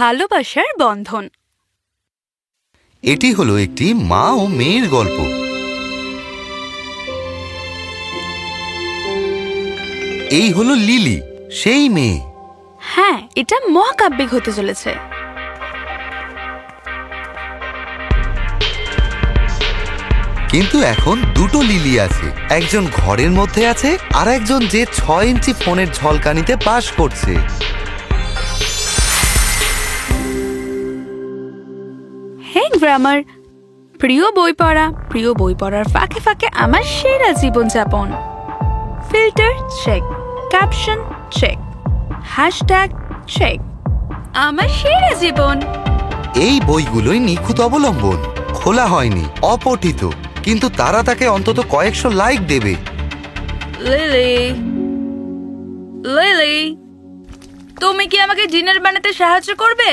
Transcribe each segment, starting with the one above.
ভালোবাসার বন্ধন। এটি হলো একটি মা ও মেয়ের গল্প। এই হলো লিলি, সেই মেয়ে। হ্যাঁ, এটা মহাকাব্যিক হতে চলেছে। কিন্তু এখন দুটো লিলি আছে, একজন ঘরের মধ্যে আছে আর একজন যে 6 ইঞ্চি ফোনের ঝলকানিতে পাস করছে। হে গ্রামার, প্রিয় বই পড়া, প্রিয় বই পড়ার ফাঁকে ফাঁকে আমার সেরা জীবনযাপন। Filter check, caption check, hashtag check, আমার সেরা জীবন। এই বইগুলোই নিখুঁত অবলম্বন, খোলা হয়নি, অপঠিত, কিন্তু তারা তাকে অন্তত কয়েকশো লাইক দেবে। লিলি, লিলি, তুমি কি আমাকে ডিনার বানাতে সাহায্য করবে?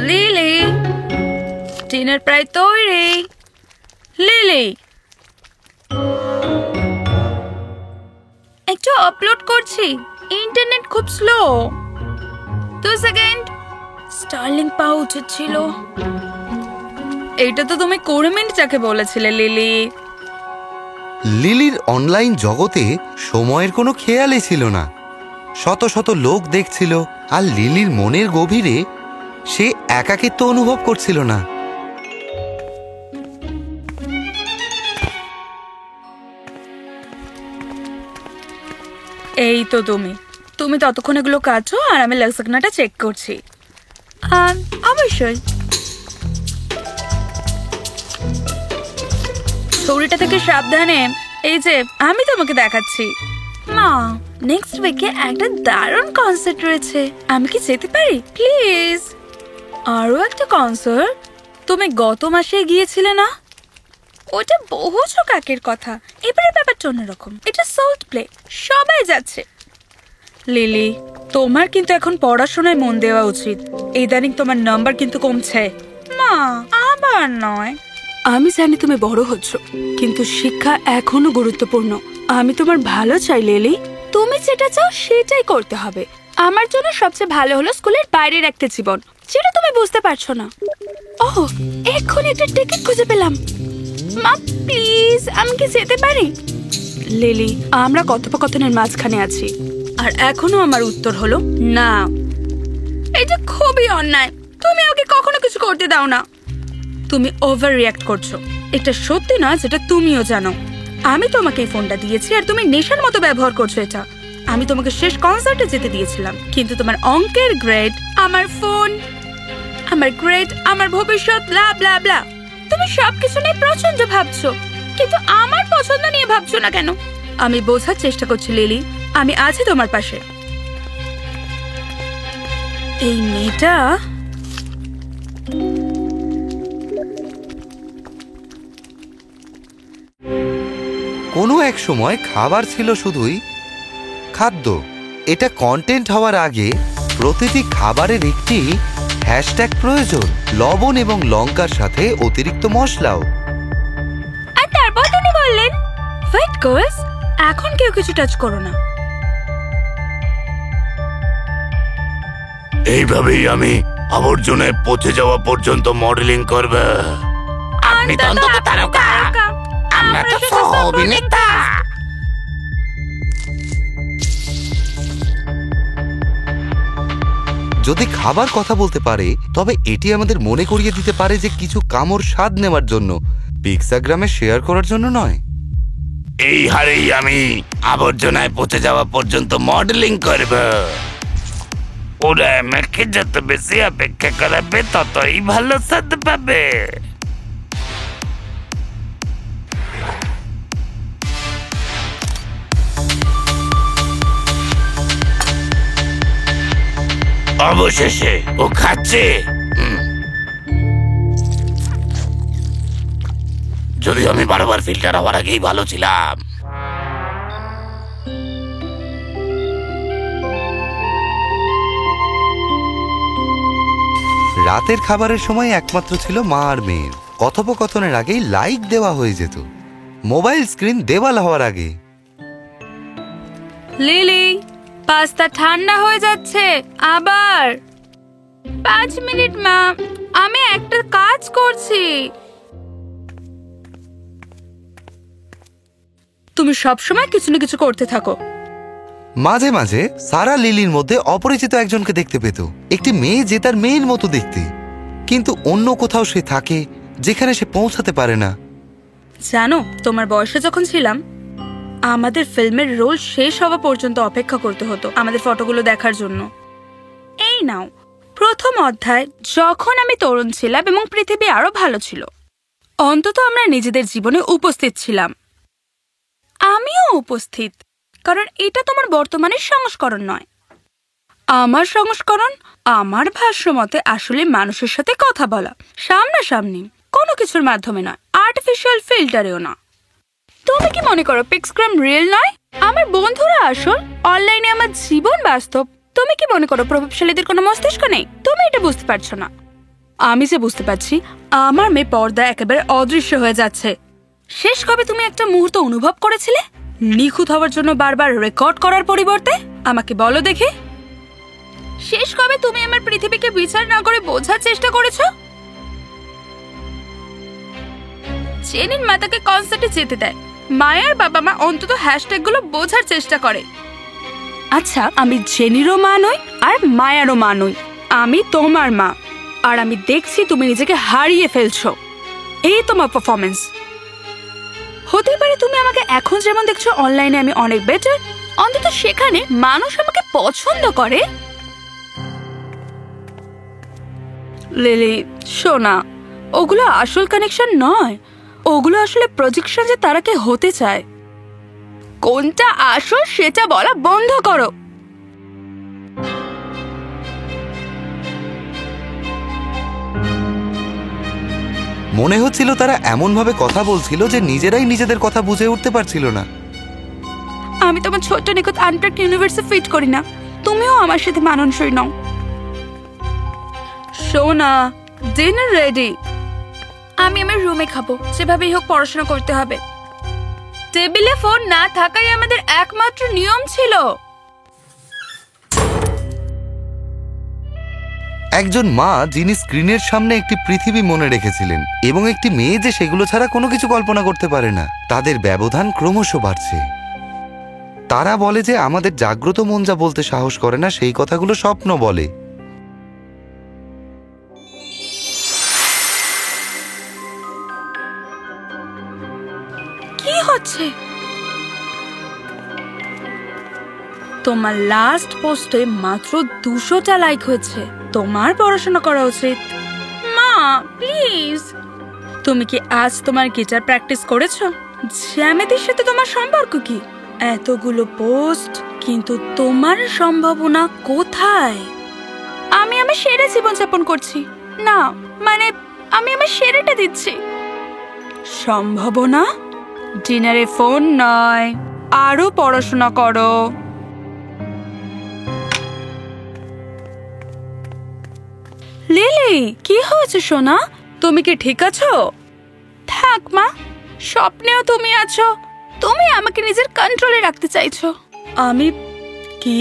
লিলি, ডিনার প্রায় তৈরি। লিলি, একটু আপলোড করছি, ইন্টারনেট খুব স্লো। 2 সেকেন্ড, স্টারলিং পাওয়া উচিত ছিল। এইটা তো তুমি 20 মিনিট যাকে বলেছিলে লিলি। লিলির অনলাইন জগতে সময়ের কোনো খেয়ালই ছিল না। শত শত লোক দেখছিল, আর লিলির মনের গভীরে সে একাকিত্ব অনুভব করছিল না। এই তো তুমি ততক্ষণ এগুলো কাটো আর আমি লেক্সাকনাটা চেক করছি। অবশ্যই ছবিটা থেকে সাবধানে। এই যে আমি তোমাকে দেখাচ্ছি। মা, নেক্সট উইকে একটা দারুণ কনসার্ট রয়েছে, আমি কি যেতে পারি প্লিজ? আরো একটা কনসার্ট? তুমি গত মাসে গিয়েছিলে না? ওটা বহু কাকের কথা, এবারে ব্যাপারটা অন্যরকম। এটা সল্ট প্লে, সবাই যাচ্ছে। লিলি, তোমার কিন্তু এখন পড়াশোনায় মন দেওয়া উচিত। ইদানিং তোমার নাম্বার কিন্তু কমছে। মা, আবার নয়। আমি জানি তুমি বড় হচ্ছ, কিন্তু শিক্ষা এখনো গুরুত্বপূর্ণ। আমি তোমার ভালো চাই লিলি, তুমি যেটা চাও সেটাই করতে হবে। আমার জন্য সবচেয়ে ভালো হলো স্কুলের বাইরের একটা জীবন, যেটা তুমি বুঝতে পারছো না। ওহ, এক্ষুনি একটা টিকিট খুঁজে পেলাম। মা প্লিজ, আমি কি যেতে পারি? লিলি, আমরা কথোপকথনের মাঝখানে আছি, আর এখনো আমার উত্তর হলো না। এটা খুবই অন্যায়, তুমি ওকে কখনো কিছু করতে দাও না। তুমি ওভার রিঅ্যাক্ট করছো। এটা সত্যি না যেটা তুমিও জানো। আমি তোমাকে এই ফোনটা দিয়েছি আর তুমি নেশার মতো ব্যবহার করছো এটা। আমি তোমাকে শেষ কনসার্টে যেতে দিয়েছিলাম, কিন্তু তোমার অঙ্কের গ্রেড, আমার ফোন, আমার গ্রেড, আমার ভবিষ্যৎ, ব্লা ব্লা ব্লা। তুমি সবকিছু নিয়ে প্রচন্ড ভাবছো, কিন্তু আমার পছন্দ নিয়ে ভাবছো না কেন? আমি বোঝার চেষ্টা করছি লিলি, আমি আছি তোমার পাশে। এই মেয়েটা কোনো এক সময় খাবার ছিল শুধুই খাদ্য। এটা কন্টেন্ট হওয়ার আগে প্রতিটি খাবারের একটি হ্যাশট্যাগ প্রয়োজন, লবণ এবং লঙ্কার সাথে অতিরিক্ত মশলাও। আর তারপর তিনি বললেন, ওয়েট গার্লস, এখন কেউ কিছু টাচ করো না। এইভাবেই আমি আবর্জনায় পচে যাওয়া পর্যন্ত মডেলিং করবে। আপনি তো অন্তত তারকা, আমরা তো সহ অভিনেতা। যদি খাবার কথা বলতে পারে, তবে এটি আমাদের মনে করিয়ে দিতে পারে যে কিছু কামড় স্বাদ নেওয়ার জন্য, পিক্সাগ্রামে শেয়ার করার জন্য নয়। এই হারেই আমি আবর্জনায় পচে যাওয়া পর্যন্ত মডেলিং করব। ওরা আমাকে যত বেশি অপেক্ষা করাবে ততই ভালো স্বাদ পাবে। অবশেষে ও খাচ্ছে। যদি আমি বারবার ফিল্টার হওয়ার আগেই ভালো ছিলাম। রাতের খাবারের সময় একমাত্র ছিল মা আর মেয়ের। কথোপকথনের আগেই লাইক দেওয়া হয়ে যেত, মোবাইল স্ক্রিন দেওয়াল হওয়ার আগে। লিলি, পাস্তা ঠান্ডা হয়ে যাচ্ছে। আবার 5 মিনিট মা, আমি একটা কাজ করছি। তুমি সবসময় কিছু না কিছু করতে থাকো। মাঝে মাঝে সারা লিলির মধ্যে অপরিচিত একজনকে দেখতে পেত, একটি মেয়ে যে তার মেয়ের মতো দেখতে, কিন্তু অন্য কোথাও সে থাকে যেখানে সে পৌঁছাতে পারে না। জানো, তোমার বয়সে যখন ছিলাম আমাদের ফিল্মের রোল শেষ হওয়া পর্যন্ত অপেক্ষা করতে হতো আমাদের ফটোগুলো দেখার জন্য। এই নাও প্রথম অধ্যায়। যখন আমি তরুণ ছিলাম এবং পৃথিবী আরো ভালো ছিল, অন্তত আমরা নিজেদের জীবনে উপস্থিত ছিলাম। আমিও উপস্থিত, কারণ এটা তোমার বর্তমানের সংস্করণ নয়। আমার সংস্করণ আমার ভাষ্য মতে আসলে মানুষের সাথে কথা বলা, সামনাসামনি, কোনো কিছুর মাধ্যমে নয়, আর্টিফিশিয়াল ফিল্টারেও না। তুমি কি মনে করো পিক্সগ্রাম রিয়েল নয়? আমার বন্ধুরা আসল, অনলাইনে আমার জীবন বাস্তব। তুমি কি মনে করো প্রভাবশালীদের কোনো মস্তিষ্ক নেই? তুমি এটা বুঝতে পারছো না। আমি যে বুঝতে পারছি, আমার মেয়ে পর্দা একেবারে অদৃশ্য হয়ে যাচ্ছে। শেষ কবে তুমি একটা মুহূর্ত অনুভব করেছিলে নিখুঁত হওয়ার জন্য বারবার রেকর্ড করার পরিবর্তে? আমাকে বলো দেখে, শেষ কবে তুমি আমার পৃথিবীকে বিচার না করে বোঝার চেষ্টা করেছো? জেনির মা তাকে কনসার্টে যেতে দেয়, মায়ের বাবা মা অন্তত হ্যাশট্যাগ গুলো বোঝার চেষ্টা করে। আচ্ছা, আমি জেনিরও মা নই আর মায়ারও মা নই, আমি তোমার মা। আর আমি দেখছি তুমি নিজেকে হারিয়ে ফেলছো। এই তোমার পারফরমেন্স। হতে পারে তুমি আমাকে এখন যেমন দেখছো অনলাইনে আমি অনেক বেটার, অন্তত সেখানে মানুষ আমাকে পছন্দ করে। লিলি শোনা, ওগুলো আসল কানেকশন নয়, ওগুলো আসলে প্রজেকশন যে তারা কে হতে চায়। কোনটা আসল সেটা বলা বন্ধ করো। মনে হচ্ছিল তারা এমনভাবে কথা বলছিল যে নিজেরাই নিজেদের কথা বুঝে উঠতে পারছিল না। আমি তোমার ছোট্ট নিখুঁত আনপ্রাক্ট ইউনিভার্সে ফিট করি না, তুমিও আমার সাথে মানানসই নও। শোনা, ডিনার রেডি। আমি আমার রুমে খাবো, যেভাবেই হোক পড়াশোনা করতে হবে। টেবিলে ফোন না থাকাই আমাদের একমাত্র নিয়ম ছিল। একজন মা যিনি স্ক্রিনের সামনে একটি পৃথিবী মনে রেখেছিলেন এবং একটি মেয়ে যে সেগুলো ছাড়া কোনো কিছু কল্পনা করতে পারে না, তাদের ব্যবধান ক্রমশ বাড়ছে। তারা বলে যে আমাদের জাগ্রত মন যা বলতে সাহস করে না সেই কথাগুলো স্বপ্ন বলে। কি হচ্ছে? তোমার লাস্ট পোস্টে মাত্র 200টা লাইক হয়েছে। তোমার পড়াশোনা করা উচিত। মা প্লিজ। তুমি কি আজ তোমার গিটার প্র্যাকটিস করেছো? জ্যামিতির সাথে তোমার সম্পর্ক কি? এতগুলো পোস্ট, কিন্তু তোমার সম্ভাবনা কোথায়? আমি আমার সেরা জীবনযাপন করছি না, মানে আমি আমার সেরাটা দিচ্ছি। সম্ভাবনা? ডিনারে ফোন নয়, আরো পড়াশোনা করো। লিলি কি হয়েছে সোনা? তুমি কি ঠিক আছো? থাক মা, স্বপ্নেও তুমি আছো। তুমি আমাকে নিজের কন্ট্রোলে রাখতে চাইছো। আমি কি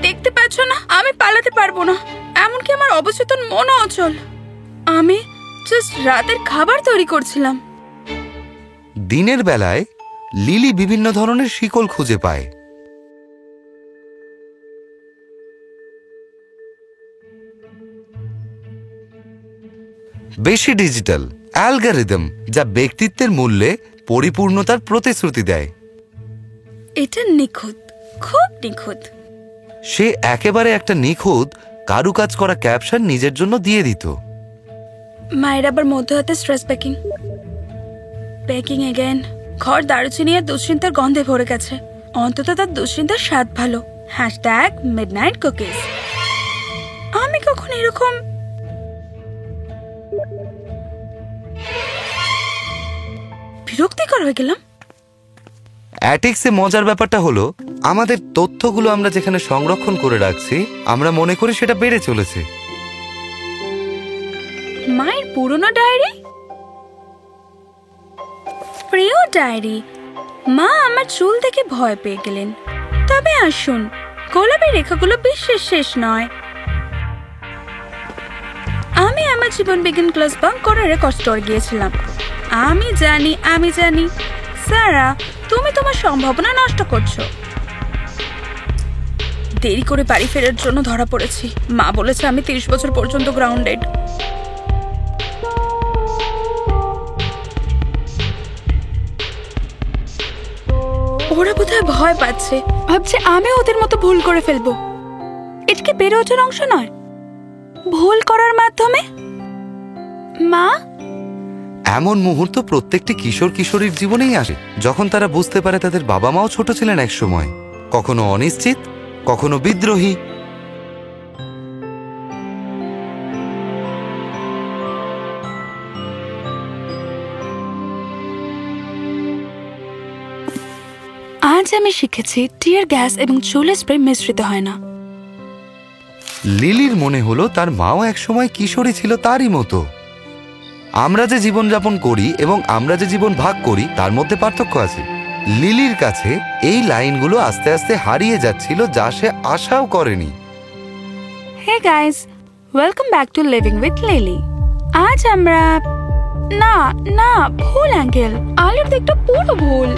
দেখতে পাচ্ছ না? আমি পালাতে পারবো না, এমনকি আমার অবচেতন মনও অচল। আমি জাস্ট রাতের খাবার তৈরি করছিলাম। দিনের বেলায় লিলি বিভিন্ন ধরনের শিকল খুঁজে পায়। বেশি ডিজিটাল অ্যালগরিদম যা ব্যক্তিত্বের মূল্যে পরিপূর্ণতার প্রতিশ্রুতি দেয়। এটা নিখুঁত, খুব নিখুঁত। সে একেবারে একটা নিখুঁত কারুকাজ করা ক্যাপশন নিজের জন্য দিয়ে দিত। মায়ের আবার মধ্য হাতে স্ট্রেস প্যাকিং প্যাকিং এগেন। ঘর দারুচিনি আর দুশ্চিন্তার গন্ধে ভরে গেছে। অন্তত তার দুশ্চিন্তার স্বাদ ভালো। Hashtag midnight cookies. আমি কখন এরকম বিরক্তিকর হয়ে গেলাম? অ্যাটিক্সে মজার ব্যাপারটা হলো আমাদের তথ্যগুলো আমরা যেখানে সংরক্ষণ করে রাখছি আমরা মনে করি সেটা বেড়ে চলেছে। মায়ের পুরনো ডায়েরি। প্রিয় ডায়েরি, মা আমার চুল দেখে ভয় পেয়ে গেলেন, তাই তবে আসুন, গোলাপি রেখাগুলো বিশ্বের শেষ নয়। আমি আমার জীবন বিজ্ঞান ক্লাস বাঙ্ক করে রেকর্ড স্টোর গিয়েছিলাম। আমি জানি সারা, তুমি তোমার সম্ভাবনা নষ্ট করছো। দেরি করে বাড়ি ফেরার জন্য ধরা পড়েছি। মা বলেছে আমি 30 বছর পর্যন্ত গ্রাউন্ডেড। ওরা বোধহয় ভয় পাচ্ছে, ভাবছে আমি ওদের মতো ভুল করে ফেলবো। এটা কি বেড়ে ওঠার অংশ নয়? ভুল করার মাধ্যমে মা, এমন মুহূর্ত প্রত্যেকটি কিশোর কিশোরীর জীবনেই আসে, যখন তারা বুঝতে পারে তাদের বাবা মাও ছোট ছিলেন এক সময়, কখনো অনিশ্চিত, কখনো বিদ্রোহী। আজ আমি শিখেছি টিয়ার গ্যাস এবং চুলে স্প্রে মিশ্রিত হয় না। লিলির মনে হলো তার মাও একসময় কিশোরী ছিল তারই মতো। আমরা যে জীবনযাপন করি এবং আমরা যে জীবন ভাগ করি তার মধ্যে পার্থক্য আছে। লিলির কাছে এই লাইনগুলো আস্তে আস্তে হারিয়ে যাচ্ছিল, যা সে আশাও করেনি। Hey guys, welcome back to living with Lily. আজ আমরা না ভুল অ্যাঙ্গেল, আলোর দিকটা পুরো ভুল।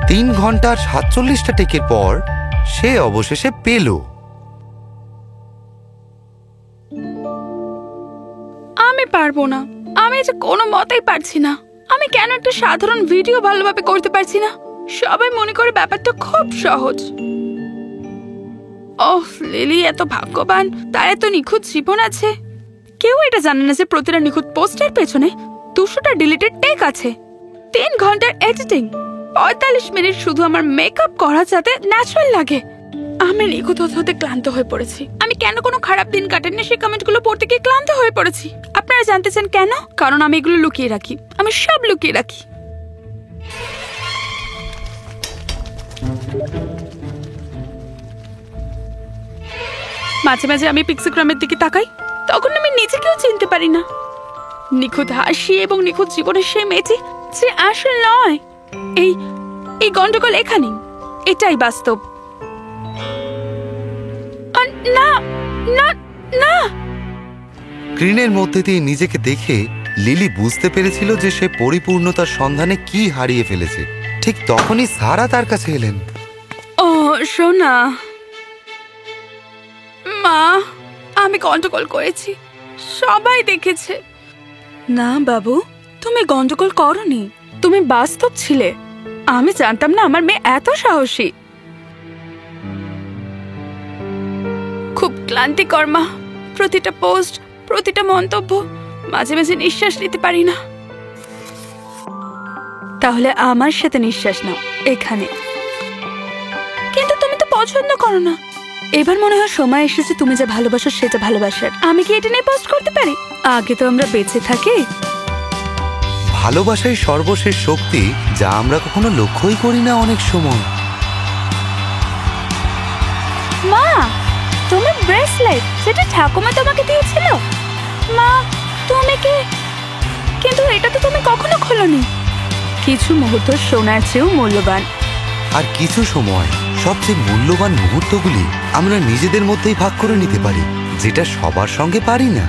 তিন ঘন্টার 47টা টেকের পর সে অবশেষে পেল। আমি পারবো না, আমি যে কোনো মতেই পারছি না। আমি কেন একটা সাধারণ ভিডিও ভালোভাবে করতে পারছি না? সবাই মনে করে ব্যাপারটা খুব সহজ। ওহ, লিলি এত ভাগ্যবান, তার এত নিখুঁত জীবন আছে। কেউ এটা জানে না যে প্রতিটা নিখুঁত পোস্টের পেছনে 200টা ডিলিটেড টেক আছে। 3 ঘন্টার এডিটিং, 45 মিনিট শুধু আমার মেকআপ করা যাতে ন্যাচারাল লাগে। আমি নিখুঁত হতে ক্লান্ত হয়ে পড়েছি। আমি কেন কোনো খারাপ দিন কাটেনি সেই কমেন্টগুলো পড়তে গিয়ে ক্লান্ত হয়ে পড়েছি। আপনারা জানতে চান কেন? কারণ আমি এগুলো লুকিয়ে রাখি। আমি সব লুকিয়ে রাখি। মাঝে মাঝে আমি পিক্সোগ্রামের দিকে তাকাই, তখন আমি নিজেকেও চিনতে পারি না। নিখুঁত হাসি এবং নিখুঁত জীবনের সেই মেয়েটি যে আসল নয়। এই গন্ডগোল এখানেই, এটাই বাস্তব। না না না, স্ক্রিনের মধ্যে দিয়ে নিজেকে দেখে লিলি বুঝতে পেরেছিল যে সে পরিপূর্ণতার সন্ধানে কি হারিয়ে ফেলেছে। ঠিক তখনই সারা তার কাছে এলেন। ও সোনা, মা, আমি গন্ডগোল করেছি, সবাই দেখেছে। না বাবু, তুমি গন্ডগোল করনি, তুমি বাস্তব ছিলে। আমি জানতাম না আমার মেয়ে এত সাহসী। খুব ক্লান্তিকর মা, প্রতিটা পোস্ট, প্রতিটা মন্তব্য, মাঝে মাঝে নিঃশ্বাস নিতে পারি না। তাহলে আমার সাথে নিঃশ্বাস নাও এখানে। কিন্তু তুমি তো পছন্দ করো না। এবার মনে হয় সময় এসেছে তুমি যে ভালোবাসো সেটা ভালোবাসার। আমি কি এটা নিয়ে পোস্ট করতে পারি? আগে তো আমরা বেঁচে থাকি। ভালোবাসাই সর্বশেষ শক্তি, যা আমরা কখনো লক্ষ্যই করি না অনেক সময়। মা, তুমি ব্রেসলেট যেটা ঠাকুমা তোমাকে দিয়েছিল। মা, তুমি কি? কিন্তু এটা তো তুমি কখনো খোলনি। কিছু মুহূর্ত সোনার চেয়েও মূল্যবান। আর কিছু সময় সবচেয়ে মূল্যবান মুহূর্তগুলি আমরা নিজেদের মধ্যেই ভাগ করে নিতে পারি, যেটা সবার সঙ্গে পারি না।